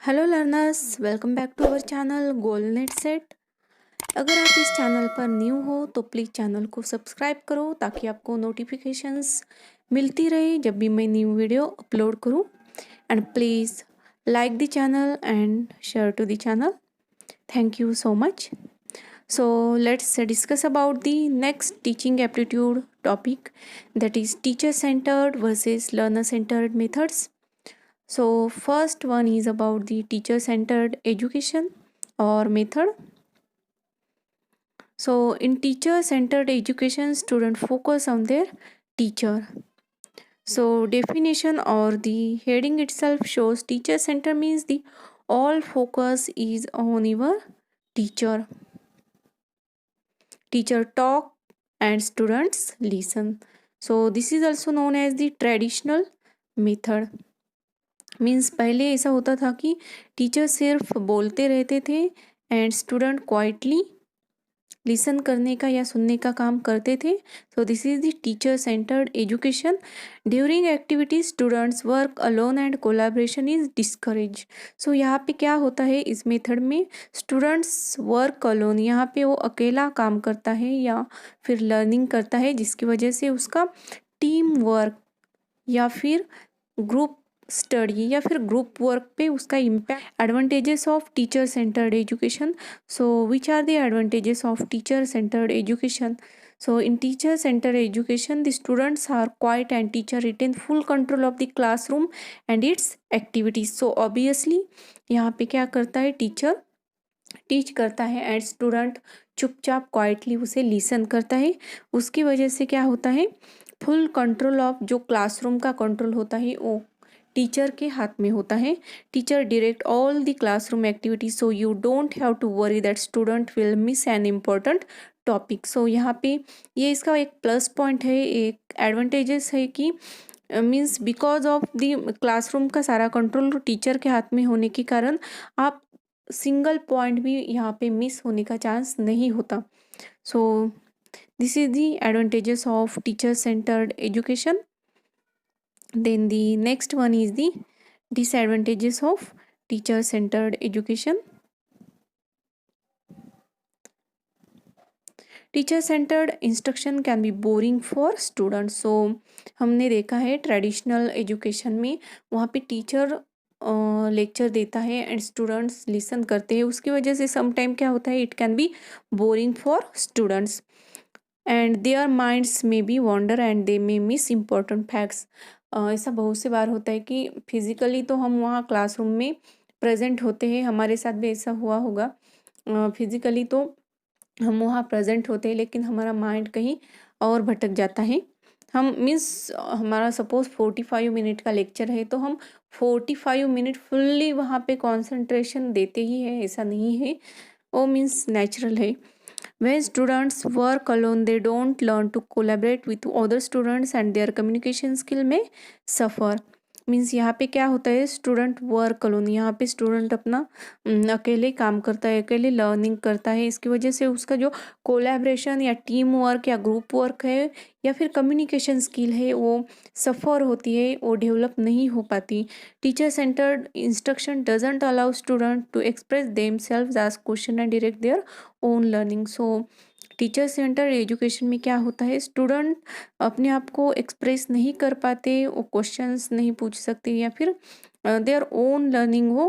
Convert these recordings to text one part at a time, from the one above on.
Hello learners, welcome back to our channel goalnet set. अगर आप इस चैनल पर न्यू हो तो प्लीज़ चैनल को सब्सक्राइब करो ताकि आपको नोटिफिकेशंस मिलती रहे जब भी मैं न्यू वीडियो अपलोड करूं। And please like the channel and share to the channel. Thank you so much. So let's discuss about the next teaching aptitude topic, that is teacher centered versus learner centered methods. So first one is about the teacher centered education or method. So in teacher centered education, students focus on their teacher. So definition or the heading itself shows teacher center means the all focus is on your teacher. Teacher talk and students listen. So this is also known as the traditional method. Means पहले ऐसा होता था कि teacher सिर्फ बोलते रहते थे and student quietly listen करने का या सुनने का काम करते थे. So this is the teacher centred education. During activities students work alone and collaboration is discourage. So यहाँ पे क्या होता है इस मेथड में, स्टूडेंट्स वर्क अलोन, यहाँ पे वो अकेला काम करता है या फिर लर्निंग करता है जिसकी वजह से उसका टीम वर्क या फिर ग्रुप स्टडी या फिर ग्रुप वर्क पे उसका impact. Advantages of teacher centred education. So which are the advantages of teacher centred education? So in teacher centered education, the students are quiet and teacher retain full control of the classroom and its activities. So obviously यहाँ पे क्या करता है, teacher teach करता है and student चुपचाप quietly उसे listen करता है. उसकी वजह से क्या होता है, फुल कंट्रोल ऑफ जो क्लासरूम का कंट्रोल होता है वो टीचर के हाथ में होता है. Teacher direct all the classroom activities, so you don't have to worry that student will miss an important topic. So यहाँ पे ये इसका एक प्लस पॉइंट है, एक एडवांटेजेस है कि means because of the classroom का सारा कंट्रोल टीचर के हाथ में होने के कारण आप सिंगल पॉइंट भी यहाँ पे मिस होने का चांस नहीं होता. सो this is the advantages of teacher centred education. Then the next one is the disadvantages of teacher centered education. Teacher centred instruction can be boring for students. So हमने देखा है ट्रेडिशनल एजुकेशन में वहाँ पे teacher lecture देता है and students listen करते हैं. उसकी वजह से सम टाइम क्या होता है, it can be boring for students and their minds में be wander and they may miss important facts. ऐसा बहुत सी बार होता है कि फिजिकली तो हम वहाँ क्लासरूम में प्रेजेंट होते हैं, हमारे साथ भी ऐसा हुआ होगा. फिजिकली तो हम वहाँ प्रेजेंट होते हैं लेकिन हमारा माइंड कहीं और भटक जाता है. हम मीन्स हमारा सपोज 45 मिनट का लेक्चर है तो हम 45 मिनट फुल्ली वहाँ पे कंसंट्रेशन देते ही है, ऐसा नहीं है, वो मीन्स नेचुरल है. When students work alone, they don't learn to collaborate with other students and their communication skill may suffer. Means यहाँ पे क्या होता है, स्टूडेंट वर्क अलोन, यहाँ पे स्टूडेंट अपना अकेले काम करता है, अकेले लर्निंग करता है. इसकी वजह से उसका जो कोलैबोरेशन या टीम वर्क या ग्रुप वर्क है या फिर कम्युनिकेशन स्किल है वो सफ़र होती है, वो डेवलप नहीं हो पाती. Teacher centred instruction doesn't allow student to express themselves, ask question and direct their own learning. So teacher centre education में क्या होता है, स्टूडेंट अपने आप को एक्सप्रेस नहीं कर पाते, वो क्वेश्चंस नहीं पूछ सकते या फिर देयर ओन लर्निंग वो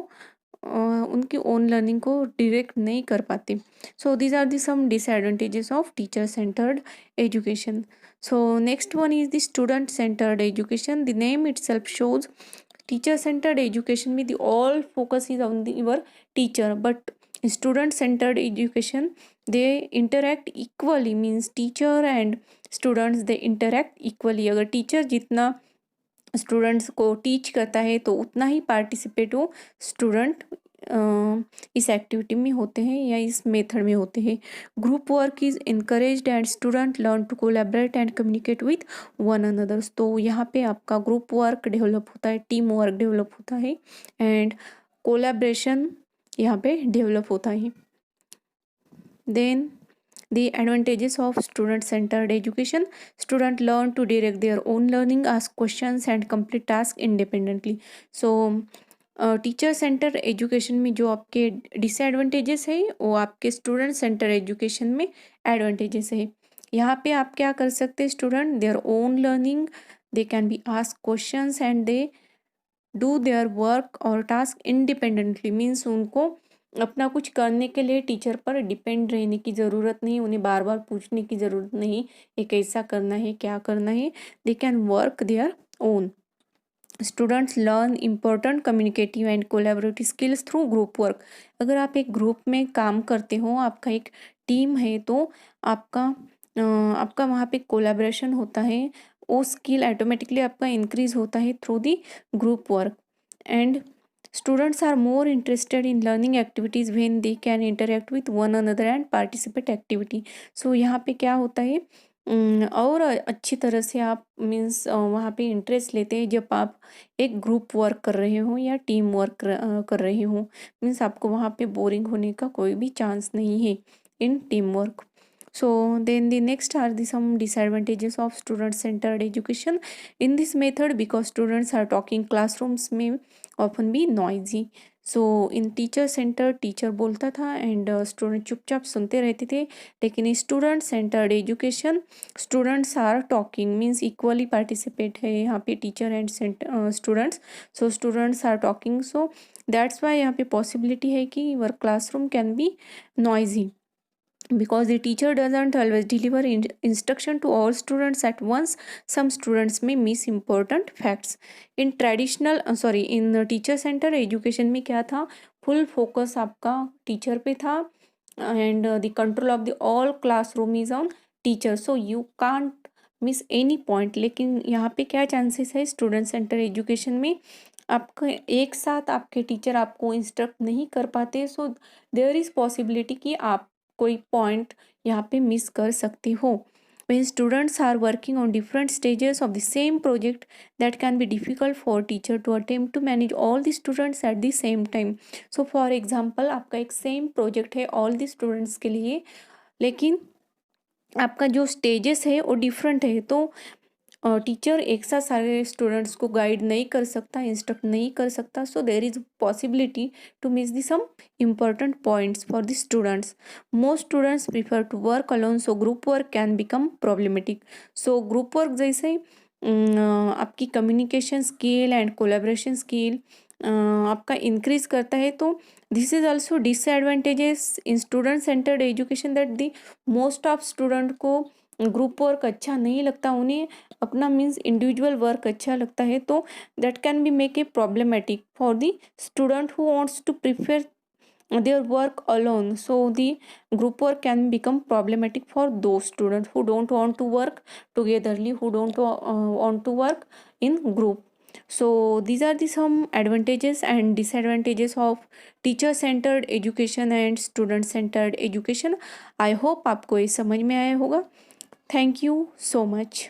उनकी ओन लर्निंग को डायरेक्ट नहीं कर पाते. So these are the some disadvantages of teacher centred education. So next one is the student centred education. The name itself shows teacher centred education में the all focus is on your teacher, but student centered education they interact equally, means teacher and students they interact equally. अगर teacher जितना students को teach करता है तो उतना ही participate वो स्टूडेंट इस एक्टिविटी में होते हैं या इस मेथड में होते हैं. Group work is encouraged and student learn to collaborate and communicate with one anothers. तो यहाँ पे आपका ग्रुप वर्क डेवलप होता है, टीम वर्क डेवलप होता है एंड कोलैबोरेशन यहाँ पे डेवलप होता है. Then the advantages of student centered education. Student learn to direct their own learning, ask questions and complete tasks independently. So teacher centre education में जो आपके डिसएडवांटेजेस है वो आपके स्टूडेंट सेंटर एजुकेशन में एडवांटेजेस है। यहाँ पे आप क्या कर सकते हैं, student there own learning, they can be ask questions and they do their work और टास्क इंडिपेंडेंटली, मीन्स उनको अपना कुछ करने के लिए टीचर पर डिपेंड रहने की ज़रूरत नहीं, उन्हें बार बार पूछने की ज़रूरत नहीं ये कैसा करना है क्या करना है, they can work their own. Students learn important communicative and collaborative skills through group work. अगर आप एक ग्रुप में काम करते हो, आपका एक टीम है, तो आपका आपका वहाँ पे कोलैबोरेशन होता है, वो स्किल ऑटोमेटिकली आपका इंक्रीज होता है through the group work. And students are more interested in learning activities when they can interact with one another and participate activity. So यहाँ पे क्या होता है, और अच्छी तरह से आप मीन्स वहाँ पे इंटरेस्ट लेते हैं जब आप एक ग्रुप वर्क कर रहे हो या टीम वर्क कर रहे हो, मीन्स आपको वहाँ पे बोरिंग होने का कोई भी चांस नहीं है in team work. So then the next are the some disadvantages of student centered education in this method, because students are talking, classrooms may often be noisy. So in teacher centered teacher बोलता था and student चुपचाप सुनते रहते थे, लेकिन student centred education students are talking, means equally participate है यहाँ पे teacher and students. So students are talking, so that's why यहाँ पे पॉसिबिलिटी है कि your classroom can be noisy, because the teacher doesn't always deliver instruction to all students at once. Some students may miss important facts. In traditional in teacher center education में क्या था, full focus आपका teacher पे था and the control of the all classroom is on teacher, so you can't miss any point. लेकिन यहाँ पे क्या चांसेस है, स्टूडेंट सेंटर एजुकेशन में आपका एक साथ आपके टीचर आपको इंस्ट्रक्ट नहीं कर पाते, सो देयर इज़ पॉसिबिलिटी कि आप कोई पॉइंट यहाँ पे मिस कर सकते हो। When students are working on different stages of the same project, that can be difficult for teacher to attempt to manage all the students at the same time. So for example, आपका एक same project है all the students के लिए, लेकिन आपका जो stages है वो डिफरेंट है, तो टीचर एक साथ सारे स्टूडेंट्स को गाइड नहीं कर सकता, इंस्ट्रक्ट नहीं कर सकता, so there is possibility to miss the some important points for the students. Most students prefer to work alone, so group work can become problematic. So group work जैसे आपकी communication skill and collaboration skill आपका increase करता है, तो this is also disadvantages in student centred education, that the most of student को group work अच्छा नहीं लगता, उन्हें अपना मीन्स इंडिविजुअल वर्क अच्छा लगता है, तो that can be make a problematic for the student who wants to prefer their work alone. So the group work can become problematic for those students who don't want to work togetherly, who don't want to work in group. So these are the some advantages and disadvantages of teacher centered education and student centered education. I hope आपको ये समझ में आया होगा। Thank you so much.